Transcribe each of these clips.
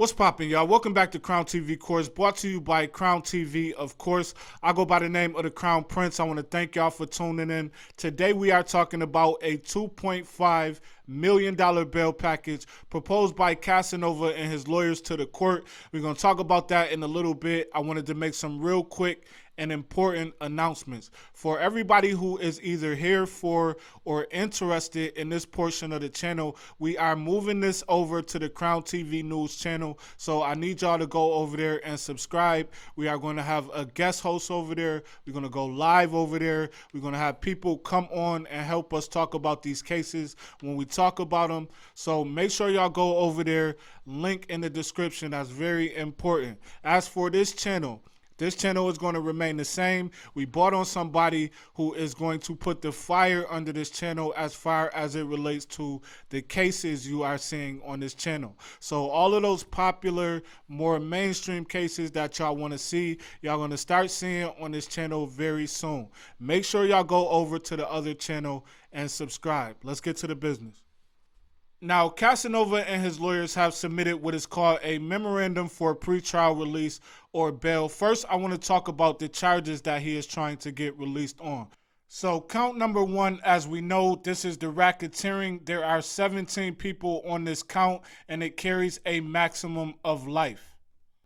What's poppin', y'all? Welcome back to Crown TV Course, brought to you by Crown TV, of course. I go by the name of the Crown Prince. I want to thank y'all for tuning in. Today we are talking about a $2.5 million bail package proposed by Casanova and his lawyers to the court. We're going to talk about that in a little bit. I wanted to make some real quick and important announcements for everybody who is either here for or interested in this portion of the channel. We are moving this over to the Crown TV News channel, so I need y'all to go over there and subscribe. We are going to have a guest host over there. We're going to go live over there. We're going to have people come on and help us talk about these cases when we talk about them. So make sure y'all go over there. Link in the description. That's very important. As for this channel is going to remain the same. We brought on somebody who is going to put the fire under this channel as far as it relates to the cases you are seeing on this channel. So all of those popular, more mainstream cases that y'all want to see, y'all going to start seeing on this channel very soon. Make sure y'all go over to the other channel and subscribe. Let's get to the business. Now, Casanova and his lawyers have submitted what is called a memorandum for pretrial release or bail. First, I want to talk about the charges that he is trying to get released on. So count number one, as we know, this is the racketeering. There are 17 people on this count, and it carries a maximum of life.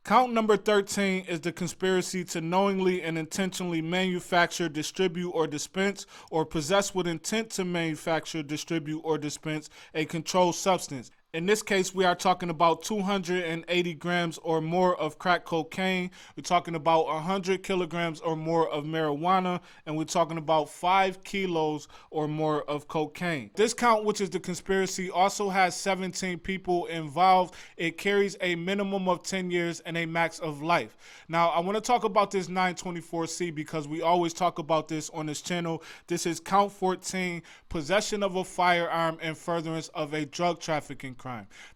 Count number 13 is the conspiracy to knowingly and intentionally manufacture, distribute, or dispense, or possess with intent to manufacture, distribute, or dispense a controlled substance. In this case, we are talking about 280 grams or more of crack cocaine. We're talking about 100 kilograms or more of marijuana, and we're talking about 5 kilos or more of cocaine. This count, which is the conspiracy, also has 17 people involved. It carries a minimum of 10 years and a max of life. Now, I want to talk about this 924C because we always talk about this on this channel. This is count 14, possession of a firearm and furtherance of a drug trafficking crime.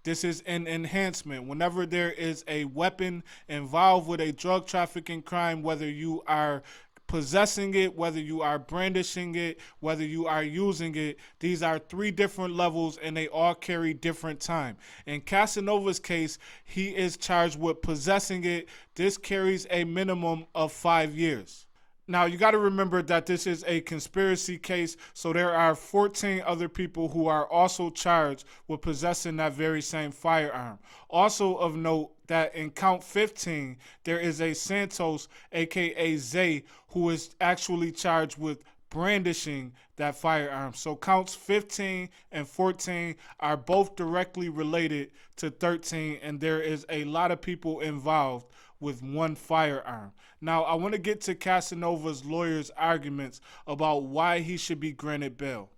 This is an enhancement. Whenever there is a weapon involved with a drug trafficking crime, whether you are possessing it, whether you are brandishing it, whether you are using it, these are 3 different levels and they all carry different time. In Casanova's case, he is charged with possessing it. This carries a minimum of 5 years. Now, you got to remember that this is a conspiracy case, so there are 14 other people who are also charged with possessing that very same firearm. Also of note that in count 15, there is a Santos, aka Zay, who is actually charged with brandishing that firearm. So counts 15 and 14 are both directly related to 13, and there is a lot of people involved with one firearm. Now, I want to get to Casanova's lawyers' arguments about why he should be granted bail.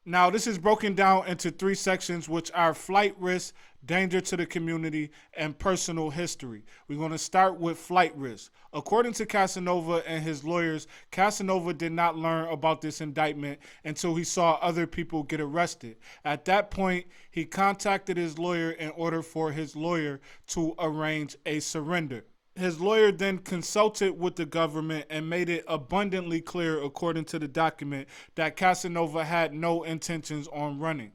Now, this is broken down into 3 sections, which are flight risk, danger to the community, and personal history. We're going to start with flight risk. According to Casanova and his lawyers, Casanova did not learn about this indictment until he saw other people get arrested. At that point, he contacted his lawyer in order for his lawyer to arrange a surrender. His lawyer then consulted with the government and made it abundantly clear, according to the document, that Casanova had no intentions on running.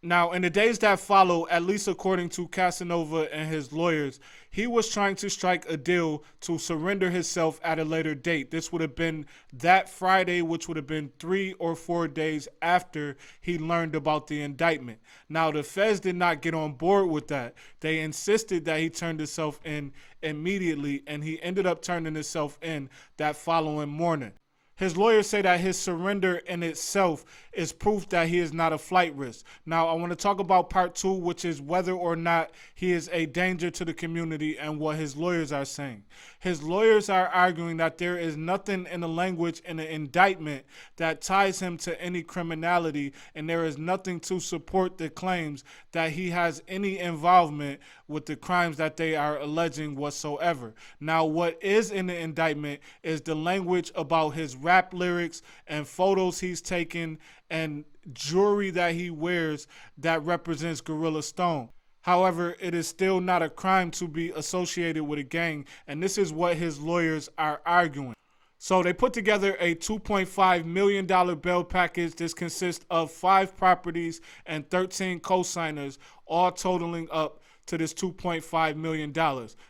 Now, in the days that follow, at least according to Casanova and his lawyers, he was trying to strike a deal to surrender himself at a later date. This would have been that Friday, which would have been 3 or 4 days after he learned about the indictment. Now, the feds did not get on board with that. They insisted that he turned himself in immediately, and he ended up turning himself in that following morning. His lawyers say that his surrender in itself is proof that he is not a flight risk. Now, I want to talk about part 2, which is whether or not he is a danger to the community and what his lawyers are saying. His lawyers are arguing that there is nothing in the language in the indictment that ties him to any criminality, and there is nothing to support the claims that he has any involvement with the crimes that they are alleging whatsoever. Now, what is in the indictment is the language about his rap lyrics and photos he's taken and jewelry that he wears that represents Gorilla Stone. However, it is still not a crime to be associated with a gang, and this is what his lawyers are arguing. So they put together a $2.5 million bail package. This consists of 5 properties and 13 co-signers, all totaling up to this $2.5 million.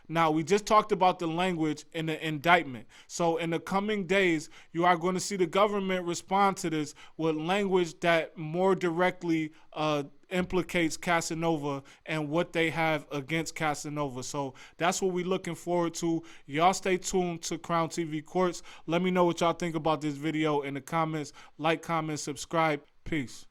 Now, we just talked about the language in the indictment. So in the coming days, you are going to see the government respond to this with language that more directly implicates Casanova and what they have against Casanova. So that's what we're looking forward to. Y'all stay tuned to Crown TV Courts. Let me know what y'all think about this video in the comments. Like, comment, subscribe. Peace.